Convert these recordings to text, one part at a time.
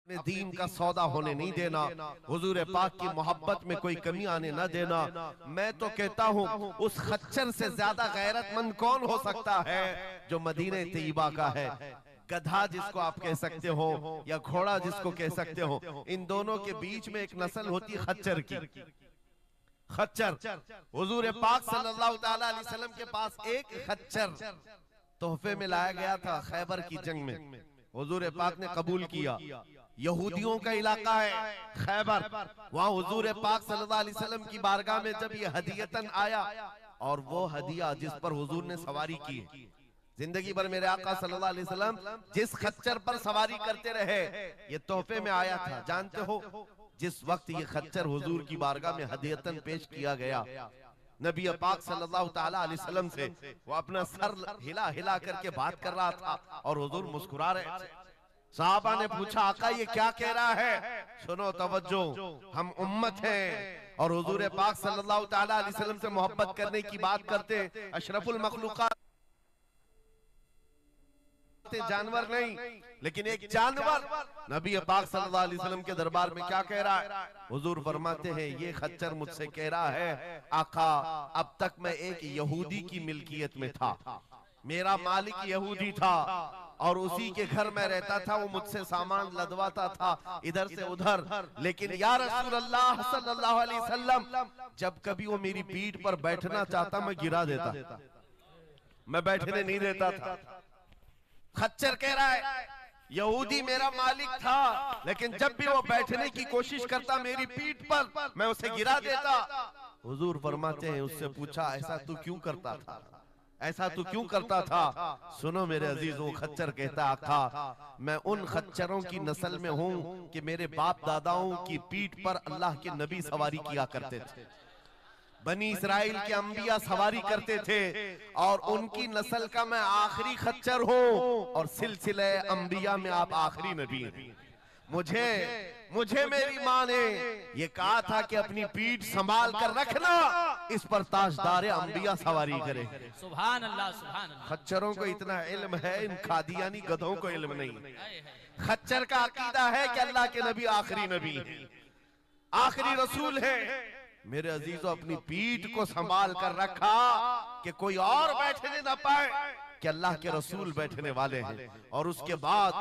अपने दीन का सौदा होने नहीं देना, हुजूर पाक की मोहब्बत में कोई कमी आने न देना। मैं तो कहता हूँ उस खच्चर से ज्यादा गैरतमंद कौन हो सकता है जो मदीने तैयबा का है। गधा जिसको आप कह सकते हो या घोड़ा जिसको कह सकते हो, इन दोनों के बीच में एक नस्ल होती है खच्चर की। खच्चर हुजूर पाक सल्लल्लाहु ताला अलैहि वसल्लम के पास एक खच्चर तोहफे में लाया गया था खैबर की जंग में। हुजूर पाक ने कबूल किया। यहूदियों का इलाका है खैबर, वहां हुजूर पाक सल्लल्लाहु अलैहि वसल्लम की बारगाह में जब ये हदियतन आया, और वो हदिया जिस पर हुजूर ने सवारी की, जिंदगी भर मेरे आका सल्लल्लाहु अलैहि वसल्लम जिस खच्चर पर सवारी करते रहे, ये तोहफे में आया था। जानते हो जिस वक्त ये खच्चर हुजूर की बारगाह में हदियतन पेश किया गया, नबी पाक सल्लल्लाहु ताला अलैहि वसल्लम से वो अपना सर हिला हिला करके बात कर रहा था और हुजूर मुस्कुरा रहे थे। साहबा ने पूछा, आका ये क्या कह रहा है? सुनो तवज्जो, हम उम्मत हैं और हुजूर पाक सल्लल्लाहु ताला अलैहि वसल्लम से मोहब्बत करने की बात करते, अशरफुल मखलूकात जानवर नहीं, लेकिन एक जानवर नबी पाक सल्लल्लाहु अलैहि वसल्लम के दरबार में क्या कह रहा है? हुजूर फरमाते हैं, ये खच्चर मुझसे कह रहा है, आका अब तक मैं एक यहूदी की मिल्कियत में था, मेरा मालिक यहूदी था और उसी के घर में रहता था, वो मुझसे सामान लदवाता था इधर से उधर, लेकिन या रसूल अल्लाह सल्लल्लाहु अलैहि वसल्लम जब कभी वो मेरी पीठ पर बैठना चाहता मैं गिरा देता, मैं बैठने नहीं देता था। खच्चर कह रहा है यहूदी मेरा मालिक था, लेकिन जब भी वो बैठने की कोशिश करता मेरी पीठ पर मैं उसे गिरा देता। हुजूर फरमाते हैं, उससे पूछा ऐसा तू क्यों करता था, ऐसा तू क्यों करता था? सुनो मेरे अजीजों, खच्चर कहता, आका मैं उन खच्चरों की नस्ल में हूं कि मेरे बाप दादाओं की पीठ पर अल्लाह के नबी सवारी किया करते थे, बनी इस्राइल के अंबिया सवारी करते थे, और उनकी नस्ल का मैं आखिरी खच्चर हूं, और सिलसिले अंबिया में आप आखिरी नबी हैं। मुझे मेरी माँ ने ये कहा था कि अपनी पीठ संभाल कर रखना, इस पर ताजदारे अंबिया सवारी करे। सुभान अल्लाह, सुभान अल्लाह। खच्चरों को इतना इल्म है, इन कादियानी गधों को इल्म नहीं। खच्चर का अकीदा है कि अल्लाह के नबी आखिरी नबी है, आखिरी रसूल है। मेरे अजीजों, अपनी पीठ को संभाल कर रखा कि कोई और बैठने ना पाए, कि अल्लाह के रसूल बैठने वाले हैं। और उसके बाद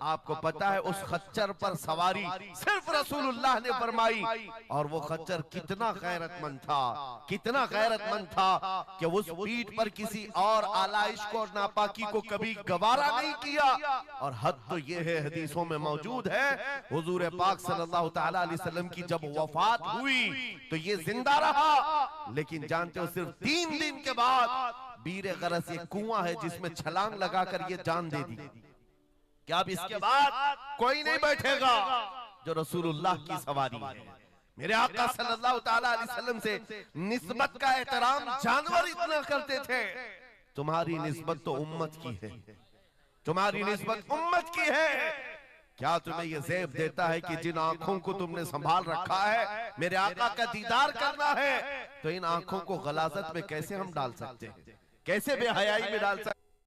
आपको पता है उस खच्चर पर सवारी सिर्फ रसूलुल्लाह ने फरमाई, और वो खच्चर कितना गैरतमंद था, कितना गैरतमंद था कि उस पीठ पर किसी और आलाइश को और नापाकी को कभी गवारा नहीं किया। और हद तो ये है, हदीसों में मौजूद है, हुजूर पाक सल्लल्लाहु ताला अलैहि वसल्लम की जब वफात हुई तो ये जिंदा रहा, लेकिन जानते हो सिर्फ 3 दिन के बाद बीरे गरस एक कुआं है जिसमें छलांग लगाकर ये जान दे दी कि अब इसके बाद कोई नहीं बैठेगा जो रसूलुल्लाह की सवारी है। मेरे आका सल्लल्लाहु ताला अलैहि वसल्लम से निस्बत का एहतराम जानवर इतना करते थे, तुम्हारी निस्बत तो उम्मत की है, तुम्हारी निस्बत उम्मत की है। क्या तुम्हें यह ज़ेब देता है कि जिन आंखों को तुमने संभाल रखा है, मेरे आका का दीदार करना है, तो इन आंखों को गलाजत में कैसे हम डाल सकते हैं, कैसे बेहयाई में डाल सकते हैं?